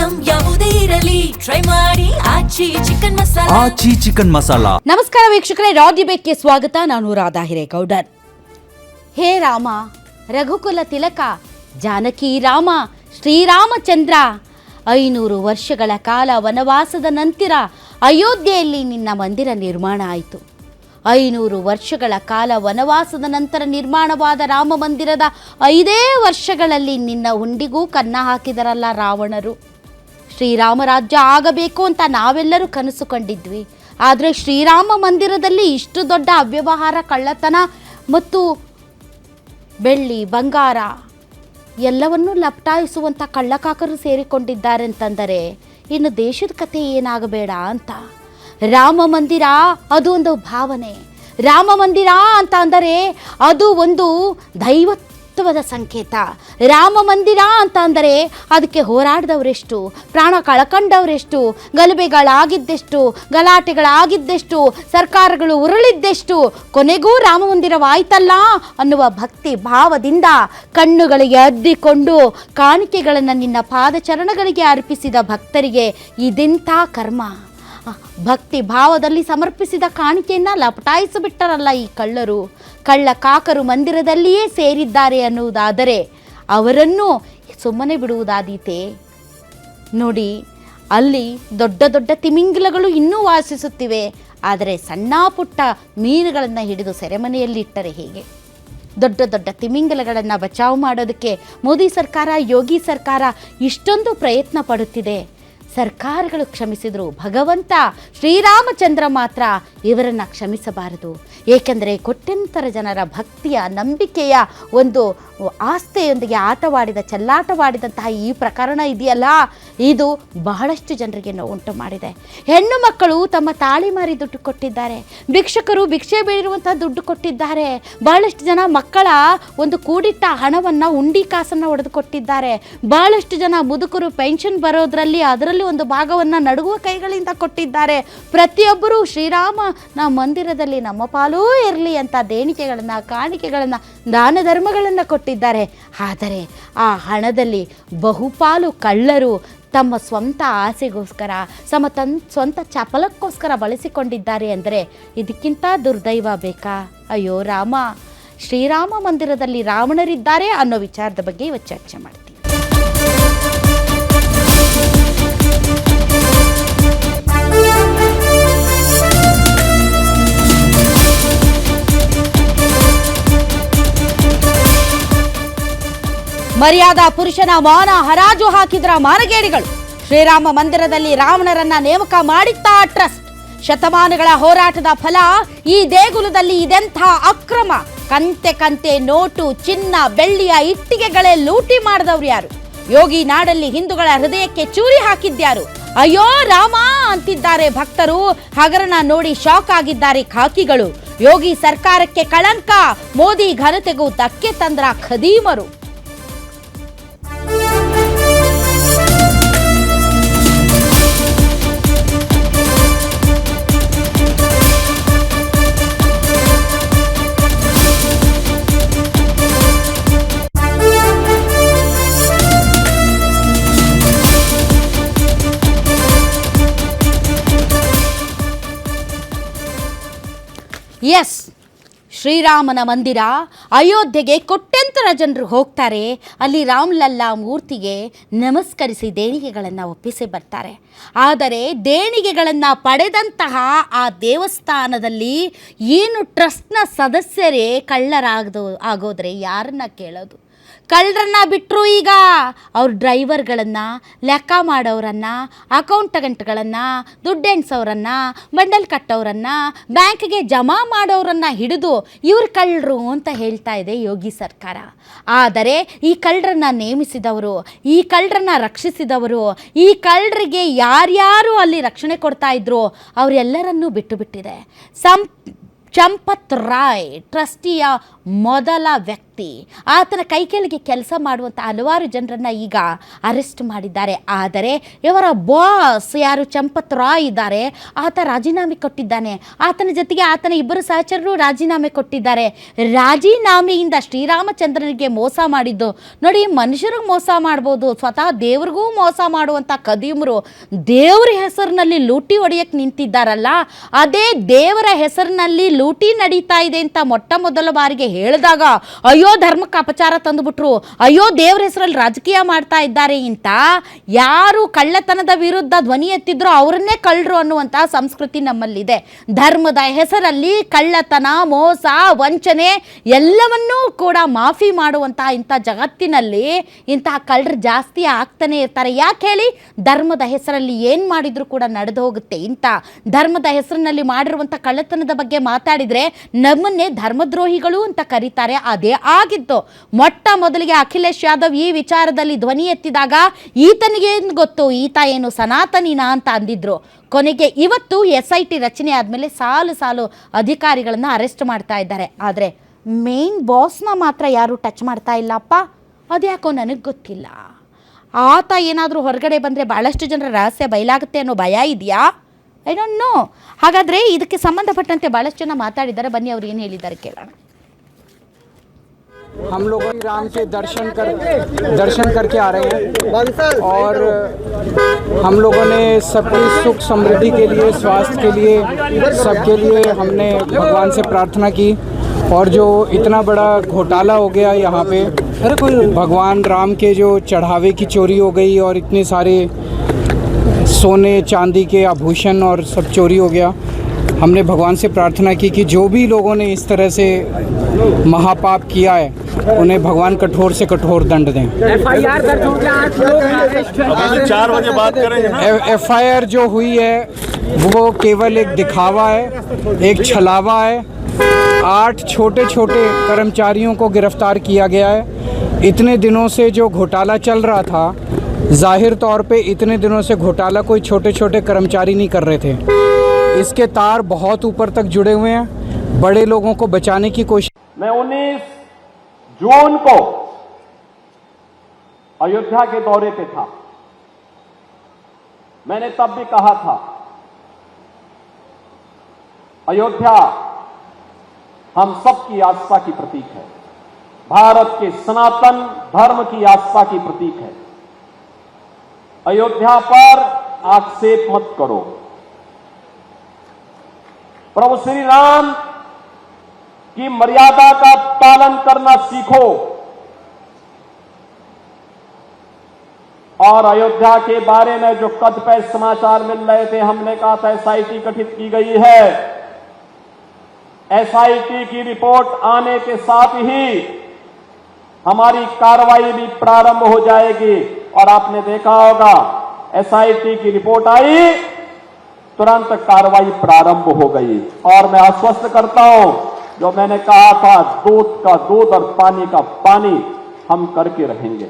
Item ಯಾವುದೇ ಇರಲಿ try ಮಾಡಿ ಆಚಿ ಚಿಕನ್ ಮಸಾಲಾ. ನಮಸ್ಕಾರ ವೀಕ್ಷಕರೇ, ರಾವ್ ಡಿಬೇಟ್ಗೆ ಸ್ವಾಗತ. ನಾನು ರಾಧಾ ಹಿರೇಗೌಡರ್. ಹೇ ರಾಮ, ರಘುಕುಲ ತಿಲಕ, ಜಾನಕಿ ರಾಮ, ಶ್ರೀರಾಮಚಂದ್ರ, 500 ವರ್ಷಗಳ ಕಾಲ ವನವಾಸದ ನಂತರ ಅಯೋಧ್ಯೆಯಲ್ಲಿ ನಿನ್ನ ಮಂದಿರ ನಿರ್ಮಾಣ ಆಯಿತು. 500 ವರ್ಷಗಳ ಕಾಲ ವನವಾಸದ ನಂತರ ನಿರ್ಮಾಣವಾದ ರಾಮ ಮಂದಿರದ 5 ವರ್ಷಗಳಲ್ಲಿ ನಿನ್ನ ಹುಂಡಿಗೂ ಕನ್ನ ಹಾಕಿದರಲ್ಲ ರಾವಣರು. ಶ್ರೀರಾಮ ರಾಜ್ಯ ಆಗಬೇಕು ಅಂತ ನಾವೆಲ್ಲರೂ ಕನಸು ಕಂಡಿದ್ವಿ. ಆದರೆ ಶ್ರೀರಾಮ ಮಂದಿರದಲ್ಲಿ ಇಷ್ಟು ದೊಡ್ಡ ಅವ್ಯವಹಾರ, ಕಳ್ಳತನ ಮತ್ತು ಬೆಳ್ಳಿ ಬಂಗಾರ ಎಲ್ಲವನ್ನೂ ಲಪಟಾಯಿಸುವಂಥ ಕಳ್ಳಕಾಕರು ಸೇರಿಕೊಂಡಿದ್ದಾರೆ ಅಂತಂದರೆ ಇನ್ನು ದೇಶದ ಕಥೆ ಏನಾಗಬೇಡ ಅಂತ. ರಾಮ ಮಂದಿರ ಅದು ಒಂದು ಭಾವನೆ. ರಾಮ ಮಂದಿರ ಅಂತ ಅಂದರೆ ಅದು ಒಂದು ದೈವತ್ವದ ಸಂಕೇತ. ರಾಮ ಮಂದಿರ ಅಂತ ಅಂದರೆ ಅದಕ್ಕೆ ಹೋರಾಡಿದವರೆಷ್ಟು, ಪ್ರಾಣ ಕಳ್ಕೊಂಡವರೆಷ್ಟು, ಗಲಭೆಗಳಾಗಿದ್ದೆಷ್ಟು, ಗಲಾಟೆಗಳಾಗಿದ್ದೆಷ್ಟು, ಸರ್ಕಾರಗಳು ಉರುಳಿದ್ದೆಷ್ಟು, ಕೊನೆಗೂ ರಾಮ ಮಂದಿರವಾಯ್ತಲ್ಲ ಅನ್ನುವ ಭಕ್ತಿ ಭಾವದಿಂದ ಕಣ್ಣುಗಳಿಗೆ ಅದ್ದಿಕೊಂಡು ಕಾಣಿಕೆಗಳನ್ನು ನಿನ್ನ ಪಾದಚರಣಗಳಿಗೆ ಅರ್ಪಿಸಿದ ಭಕ್ತರಿಗೆ ಇದೆಂಥ ಕರ್ಮ. ಭಕ್ತಿ ಭಾವದಲ್ಲಿ ಸಮರ್ಪಿಸಿದ ಕಾಣಿಕೆಯನ್ನು ಲಪಟಾಯಿಸಿಬಿಟ್ಟರಲ್ಲ ಈ ಕಳ್ಳರು. ಕಳ್ಳ ಕಾಕರು ಮಂದಿರದಲ್ಲಿಯೇ ಸೇರಿದ್ದಾರೆ ಅನ್ನುವುದಾದರೆ ಅವರನ್ನು ಸುಮ್ಮನೆ ಬಿಡುವುದಾದೀತೆ? ನೋಡಿ, ಅಲ್ಲಿ ದೊಡ್ಡ ದೊಡ್ಡ ತಿಮಿಂಗಿಲಗಳು ಇನ್ನೂ ವಾಸಿಸುತ್ತಿವೆ. ಆದರೆ ಸಣ್ಣ ಪುಟ್ಟ ಮೀನುಗಳನ್ನು ಹಿಡಿದು ಸೆರೆಮನೆಯಲ್ಲಿಟ್ಟರೆ ಹೇಗೆ? ದೊಡ್ಡ ದೊಡ್ಡ ತಿಮಿಂಗಲಗಳನ್ನು ಬಚಾವು ಮಾಡೋದಕ್ಕೆ ಮೋದಿ ಸರ್ಕಾರ, ಯೋಗಿ ಸರ್ಕಾರ ಇಷ್ಟೊಂದು ಪ್ರಯತ್ನ ಪಡುತ್ತಿದೆ. ಸರ್ಕಾರಗಳು ಕ್ಷಮಿಸಿದರು, ಭಗವಂತ ಶ್ರೀರಾಮಚಂದ್ರ ಮಾತ್ರ ಇವರನ್ನು ಕ್ಷಮಿಸಬಾರದು. ಏಕೆಂದರೆ ಕೋಟ್ಯಂತರ ಜನರ ಭಕ್ತಿಯ, ನಂಬಿಕೆಯ ಒಂದು ಆಸ್ಥೆಯೊಂದಿಗೆ ಆಟವಾಡಿದ, ಚೆಲ್ಲಾಟವಾಡಿದಂತಹ ಈ ಪ್ರಕರಣ ಇದೆಯಲ್ಲ, ಇದು ಬಹಳಷ್ಟು ಜನರಿಗೆ ನೋವುಂಟು ಮಾಡಿದೆ. ಹೆಣ್ಣು ಮಕ್ಕಳು ತಮ್ಮ ತಾಳಿ ಮಾರಿ ದುಡ್ಡು ಕೊಟ್ಟಿದ್ದಾರೆ, ಭಿಕ್ಷಕರು ಭಿಕ್ಷೆ ಬೇಡಿರುವಂಥ ದುಡ್ಡು ಕೊಟ್ಟಿದ್ದಾರೆ, ಬಹಳಷ್ಟು ಜನ ಮಕ್ಕಳ ಒಂದು ಕೂಡಿಟ್ಟ ಹಣವನ್ನು, ಉಂಡಿ ಕಾಸನ್ನು ಒಡೆದು ಕೊಟ್ಟಿದ್ದಾರೆ, ಬಹಳಷ್ಟು ಜನ ಮುದುಕರು ಪೆನ್ಷನ್ ಬರೋದ್ರಲ್ಲಿ ಅದರಲ್ಲಿ ಒಂದು ಭಾಗವನ್ನು ನಡುಗುವ ಕೈಗಳಿಂದ ಕೊಟ್ಟಿದ್ದಾರೆ. ಪ್ರತಿಯೊಬ್ಬರೂ ಶ್ರೀರಾಮನ ಮಂದಿರದಲ್ಲಿ ನಮ್ಮ ಪಾಲೂ ಇರಲಿ ಅಂತ ದೇಣಿಗೆಗಳನ್ನು, ಕಾಣಿಕೆಗಳನ್ನು, ದಾನ ಧರ್ಮಗಳನ್ನು ಕೊಟ್ಟಿದ್ದಾರೆ. ಆದರೆ ಆ ಹಣದಲ್ಲಿ ಬಹುಪಾಲು ಕಳ್ಳರು ತಮ್ಮ ಸ್ವಂತ ಆಸೆಗೋಸ್ಕರ, ಸ್ವಂತ ಚಪಲಕ್ಕೋಸ್ಕರ ಬಳಸಿಕೊಂಡಿದ್ದಾರೆ ಅಂದರೆ ಇದಕ್ಕಿಂತ ದುರ್ದೈವ ಬೇಕಾ? ಅಯ್ಯೋ ರಾಮ, ಶ್ರೀರಾಮ ಮಂದಿರದಲ್ಲಿ ರಾವಣರಿದ್ದಾರೆ ಅನ್ನೋ ವಿಚಾರದ ಬಗ್ಗೆ ಇವತ್ತು ಚರ್ಚೆ ಮಾಡ್ತೀವಿ. ಮರ್ಯಾದಾ ಪುರುಷನ ಮಾನ ಹರಾಜು ಹಾಕಿದ್ರ ಮಾನಗೇಡಿಗಳು. ಶ್ರೀರಾಮ ಮಂದಿರದಲ್ಲಿ ರಾವಣರನ್ನ ನೇಮಕ ಮಾಡಿತ್ತಾ ಟ್ರಸ್ಟ್. ಶತಮಾನಗಳ ಹೋರಾಟದ ಫಲ ಈ ದೇಗುಲದಲ್ಲಿ ಇದೆಂಥ ಅಕ್ರಮ. ಕಂತೆ ನೋಟು, ಚಿನ್ನ, ಬೆಳ್ಳಿಯ ಇಟ್ಟಿಗೆಗಳೇ ಲೂಟಿ ಮಾಡಿದವ್ರು ಯಾರು? ಯೋಗಿ ನಾಡಲ್ಲಿ ಹಿಂದೂಗಳ ಹೃದಯಕ್ಕೆ ಚೂರಿ ಹಾಕಿದ್ಯಾರು? ಅಯ್ಯೋ ರಾಮ ಅಂತಿದ್ದಾರೆ ಭಕ್ತರು. ಹಗರಣ ನೋಡಿ ಶಾಕ್ ಆಗಿದ್ದಾರೆ ಖಾಕಿಗಳು. ಯೋಗಿ ಸರ್ಕಾರಕ್ಕೆ ಕಳಂಕ, ಮೋದಿ ಘನತೆಗೂ ಧಕ್ಕೆ ತಂದ್ರ ಖದೀಮರು. ಎಸ್, ಶ್ರೀರಾಮನ ಮಂದಿರ ಅಯೋಧ್ಯೆಗೆ ಕೋಟ್ಯಂತರ ಜನರು ಹೋಗ್ತಾರೆ. ಅಲ್ಲಿ ರಾಮ್ಲಲ್ಲಾ ಮೂರ್ತಿಗೆ ನಮಸ್ಕರಿಸಿ ದೇಣಿಗೆಗಳನ್ನು ಒಪ್ಪಿಸಿ ಬರ್ತಾರೆ. ಆದರೆ ದೇಣಿಗೆಗಳನ್ನು ಪಡೆದಂತಹ ಆ ದೇವಸ್ಥಾನದಲ್ಲಿ ಏನು ಟ್ರಸ್ಟ್ನ ಸದಸ್ಯರೇ ಆಗೋದ್ರೆ ಯಾರನ್ನ ಕೇಳೋದು? ಕಳ್ಳರನ್ನ ಬಿಟ್ಟರು. ಈಗ ಅವ್ರ ಡ್ರೈವರ್ಗಳನ್ನು, ಲೆಕ್ಕ ಮಾಡೋರನ್ನು, ಅಕೌಂಟೆಂಟ್ಗಳನ್ನು, ದುಡ್ಡು ಎಣಿಸೋರನ್ನು, ಬಂಡಲ್ ಕಟ್ಟೋರನ್ನು, ಬ್ಯಾಂಕ್ಗೆ ಜಮಾ ಮಾಡೋರನ್ನು ಹಿಡಿದು ಇವ್ರು ಕಳ್ಳರು ಅಂತ ಹೇಳ್ತಾ ಇದೆ ಯೋಗಿ ಸರ್ಕಾರ. ಆದರೆ ಈ ಕಳ್ಳರನ್ನ ನೇಮಿಸಿದವರು, ಈ ಕಳ್ಳರನ್ನ ರಕ್ಷಿಸಿದವರು, ಈ ಕಳ್ಳರಿಗೆ ಯಾರ್ಯಾರು ಅಲ್ಲಿ ರಕ್ಷಣೆ ಕೊಡ್ತಾ ಇದ್ರು ಅವರೆಲ್ಲರನ್ನೂ ಬಿಟ್ಟು ಬಿಟ್ಟಿದೆ. ಚಂಪತ್ ರಾಯ್ ಟ್ರಸ್ಟಿಯ ಮೊದಲ ವ್ಯಕ್ತಿ. ಆತನ ಕೈ ಕೆಳಗೆ ಕೆಲಸ ಮಾಡುವಂಥ ಹಲವಾರು ಜನರನ್ನು ಈಗ ಅರೆಸ್ಟ್ ಮಾಡಿದ್ದಾರೆ. ಆದರೆ ಇವರ ಬಾಸ್ ಯಾರು ಚಂಪತ್ ರಾಯ್ ಇದ್ದಾರೆ, ಆತ ರಾಜೀನಾಮೆ ಕೊಟ್ಟಿದ್ದಾನೆ. ಆತನ ಜೊತೆಗೆ ಆತನ ಇಬ್ಬರು ಸಹಚರರು ರಾಜೀನಾಮೆ ಕೊಟ್ಟಿದ್ದಾರೆ. ರಾಜೀನಾಮೆಯಿಂದ ಶ್ರೀರಾಮಚಂದ್ರನಿಗೆ ಮೋಸ ಮಾಡಿದ್ದು ನೋಡಿ. ಮನುಷ್ಯರಿಗೆ ಮೋಸ ಮಾಡ್ಬೋದು, ಸ್ವತಃ ದೇವ್ರಿಗೂ ಮೋಸ ಮಾಡುವಂಥ ಕದೀಮರು ದೇವರ ಹೆಸರಿನಲ್ಲಿ ಲೂಟಿ ಹೊಡೆಯಕ್ಕೆ ನಿಂತಿದ್ದಾರಲ್ಲ, ಅದೇ ದೇವರ ಹೆಸರಿನಲ್ಲಿ ಲೂಟಿ ನಡೀತಾ ಇದೆ ಅಂತ ಮೊಟ್ಟ ಮೊದಲ ಬಾರಿಗೆ ಹೇಳಿದಾಗ ಅಯ್ಯೋ ಧರ್ಮಕ್ಕೆ ಅಪಚಾರ ತಂದುಬಿಟ್ರು, ಅಯ್ಯೋ ದೇವರ ಹೆಸರಲ್ಲಿ ರಾಜಕೀಯ ಮಾಡ್ತಾ ಇದ್ದಾರೆ ಅಂತ ಯಾರು ಕಳ್ಳತನದ ವಿರುದ್ಧ ಧ್ವನಿ ಎತ್ತಿದ್ರೋ ಅವರನ್ನೇ ಕಳ್ಳರು ಅನ್ನುವಂಥ ಸಂಸ್ಕೃತಿ ನಮ್ಮಲ್ಲಿದೆ. ಧರ್ಮದ ಹೆಸರಲ್ಲಿ ಕಳ್ಳತನ, ಮೋಸ, ವಂಚನೆ ಎಲ್ಲವನ್ನೂ ಕೂಡ ಮಾಫಿ ಮಾಡುವಂತಹ ಇಂಥ ಜಗತ್ತಿನಲ್ಲಿ ಇಂತಹ ಕಳ್ಳರು ಜಾಸ್ತಿ ಆಗ್ತಾನೆ ಇರ್ತಾರೆ. ಯಾಕೆ ಹೇಳಿ? ಧರ್ಮದ ಹೆಸರಲ್ಲಿ ಏನು ಮಾಡಿದ್ರು ಕೂಡ ನಡೆದು ಹೋಗುತ್ತೆ. ಇಂಥ ಧರ್ಮದ ಹೆಸರಿನಲ್ಲಿ ಮಾಡಿರುವಂಥ ಕಳ್ಳತನದ ಬಗ್ಗೆ ಮಾತಾಡಿದರೆ ನಮ್ಮನ್ನೇ ಧರ್ಮದ್ರೋಹಿಗಳು ಅಂತ ಕರೀತಾರೆ. ಅದೇ ಆಗಿತ್ತು. ಮೊಟ್ಟ ಮೊದಲಿಗೆ ಅಖಿಲೇಶ್ ಯಾದವ್ ಈ ವಿಚಾರದಲ್ಲಿ ಧ್ವನಿ ಎತ್ತಿದಾಗ ಈತನಿಗೇನು ಗೊತ್ತು, ಈತ ಏನು ಸನಾತನಿನ ಅಂತ ಅಂದಿದ್ರು. ಕೊನೆಗೆ ಇವತ್ತು SIT ರಚನೆ ಆದಮೇಲೆ ಸಾಲು ಸಾಲು ಅಧಿಕಾರಿಗಳನ್ನು ಅರೆಸ್ಟ್ ಮಾಡ್ತಾ ಇದ್ದಾರೆ. ಆದರೆ ಮೇನ್ ಬಾಸ್ನ ಮಾತ್ರ ಯಾರು ಟಚ್ ಮಾಡ್ತಾ ಇಲ್ಲಪ್ಪ. ಅದ್ಯಾಕೋ ನನಗೆ ಗೊತ್ತಿಲ್ಲ. ಆತ ಏನಾದರೂ ಹೊರಗಡೆ ಬಂದರೆ ಭಾಳಷ್ಟು ಜನರ ರಹಸ್ಯ ಬಯಲಾಗುತ್ತೆ ಅನ್ನೋ ಭಯ ಇದೆಯಾ? I don't know. ಹಾಗಾದರೆ ಇದಕ್ಕೆ ಸಂಬಂಧಪಟ್ಟಂತೆ ಭಾಳಷ್ಟು ಜನ ಮಾತಾಡಿದ್ದಾರೆ. ಬನ್ನಿ ಅವ್ರು ಏನು ಹೇಳಿದ್ದಾರೆ ಕೇಳೋಣ. हम लोग राम के दर्शन करके आ रहे हैं और हम लोगों ने सबकी सुख समृद्धि के लिए, स्वास्थ्य के लिए, सबके लिए हमने भगवान से प्रार्थना की। और जो इतना बड़ा घोटाला हो गया यहाँ पे, भगवान राम के जो चढ़ावे की चोरी हो गई और इतने सारे सोने चांदी के आभूषण और सब चोरी हो गया। हमने भगवान से प्रार्थना की कि जो भी लोगों ने इस तरह से महापाप किया है उन्हें भगवान कठोर से कठोर दंड दें। FIR दर्ज हो गया, 8 लोग 4 बजे बात करेंगे ना। FIR जो हुई है वो केवल एक दिखावा है, एक छलावा है। 8 छोटे छोटे कर्मचारियों को गिरफ्तार किया गया है। इतने दिनों से जो घोटाला चल रहा था, जाहिर तौर पे इतने दिनों से घोटाला कोई छोटे छोटे कर्मचारी नहीं कर रहे थे। इसके तार बहुत ऊपर तक जुड़े हुए हैं। बड़े लोगों को बचाने की कोशिश। मैं 19 जून को अयोध्या के दौरे पे था। मैंने तब भी कहा था अयोध्या हम सबकी आस्था की प्रतीक है, भारत के सनातन धर्म की आस्था की प्रतीक है। अयोध्या पर आक्षेप मत करो। प्रभु श्री राम की मर्यादा का पालन करना सीखो। और अयोध्या के बारे में जो कतिपय समाचार मिल रहे थे, हमने कहा था SIT गठित की गई है। SIT की रिपोर्ट आने के साथ ही हमारी कार्रवाई भी प्रारंभ हो जाएगी। और आपने देखा होगा SIT की रिपोर्ट आई, तुरंत कार्रवाई प्रारंभ हो गई। और मैं आश्वस्त करता हूं, जो मैंने कहा था दूध का दूध और पानी का पानी हम करके रहेंगे।